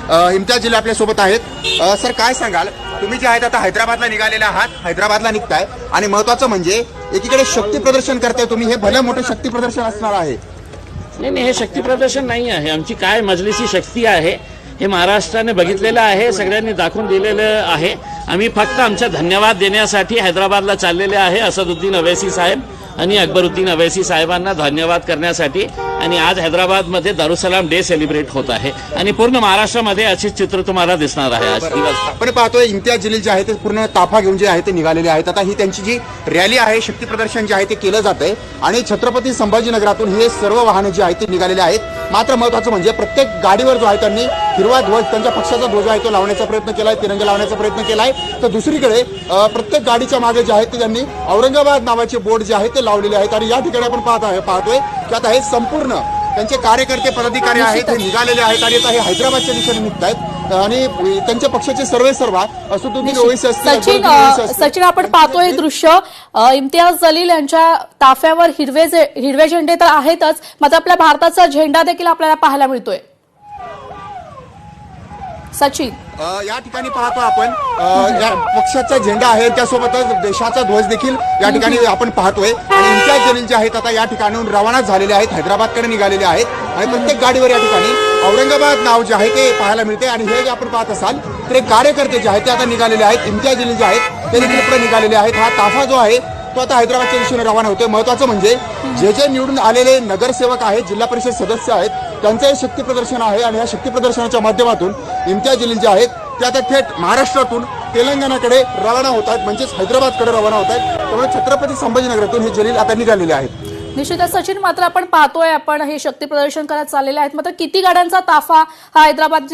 इम्तियाज जलील आपल्या सोबत आहेत। सर काय सांगाल, तुम्ही जे आहेत आता हैदराबादला निघालेले आहात, हैदराबादला निघताय आणि महत्त्वाचं म्हणजे एकीकडे शक्ती प्रदर्शन करताय तुम्ही, हे भलं मोठं शक्ती प्रदर्शन असणार आहे। नाही, हे शक्ती प्रदर्शन नाही आहे, आमची काय मजलिसी शक्ती आहे हे महाराष्ट्राने बघितलेलं आहे, सगळ्यांनी दाखवून दिलेलं आहे। आम्ही फक्त आमचा धन्यवाद देण्यासाठी हैदराबादला चाललेले आहे, असदुद्दीन अवैसी साहेब आणि अकबरुद्दीन अवैसी साहेबांना धन्यवाद करण्यासाठी। आणि आज हैदराबादमध्ये दारुसलाम डे सेलिब्रेट होत आहे आणि पूर्ण महाराष्ट्रामध्ये असे चित्र तुम्हाला दिसणार आहे। आज दिवस आपण पाहतोय इम्तियाज जलील जे आहे ते पूर्ण ताफा घेऊन जे आहे ते निघालेले आहेत। आता ही त्यांची जी रॅली आहे, शक्ती प्रदर्शन जे आहे ते केलं जात आहे आणि छत्रपती संभाजीनगरातून हे सर्व वाहने जे आहेत ते निघालेले आहेत। मात्र महत्त्वाचं म्हणजे प्रत्येक गाडीवर जो आहे त्यांनी हिरवा ध्वज, त्यांच्या पक्षाचा ध्वज आहे तो लावण्याचा प्रयत्न केलाय, तिरंगा लावण्याचा प्रयत्न केलाय। तर दुसरीकडे प्रत्येक गाडीच्या मागे जे आहे ते त्यांनी औरंगाबाद नावाचे बोर्ड जे आहे ते लावलेले आहेत। आणि या ठिकाणी आपण पाहतोय की आता हे संपूर्ण त्यांचे कार्यकर्ते पदाधिकारी आहेत ते निघालेले आहेत आणि आता हे हैदराबादच्या दिशेने निघत आहेत आणि त्यांच्या पक्षाचे सर्व असदुद्दीन ओवैसी असतील। सचिन, आपण पाहतोय दृश्य, इम्तियाज जलील यांच्या ताफ्यावर हिरवे झेंडे तर आहेतच, मात्र आपल्या भारताचा झेंडा देखील आपल्याला पाहायला मिळतोय। सचिन, या ठिकाणी पाहतो आपण या पक्षाचा झेंडा आहे, त्यासोबतच देशाचा ध्वज देखील या ठिकाणी आपण पाहतोय। आणि इम्तियाज जलील जे आहेत आता या ठिकाणून रवाना झालेले आहेत, हैदराबादकडे निघालेले आहेत आणि प्रत्येक गाडीवर या ठिकाणी औरंगाबाद नाव जे आहे ते पाहायला मिळते। आणि हे जे आपण पाहत असाल तर कार्यकर्ते जे आहेत ते आता निघालेले आहेत, इम्तियाज जलील जे आहेत ते देखील पुढे निघालेले आहेत। हा ताफा जो आहे तो आता हैदराबादच्या दिशेने रवाना होतोय। महत्त्वाचं म्हणजे जे निवडून आलेले नगरसेवक आहेत, जिल्हा परिषद सदस्य आहेत, त्यांचं हे शक्ती प्रदर्शन आहे आणि या शक्ती प्रदर्शनाच्या माध्यमातून इम्तियाज जलील जे आहेत ते आता थेट महाराष्ट्रातून तेलंगणाकडे रवाना होत आहेत, म्हणजेच हैदराबादकडे रवाना होत आहेत। त्यामुळे छत्रपती संभाजीनगरातून हे जलील आता निघालेले आहेत। निश्चितच सचिन, मात्र आपण पाहतोय आपण हे शक्ती प्रदर्शन करत चाललेले आहेत, मात्र किती गाड्यांचा ताफा हा हैदराबाद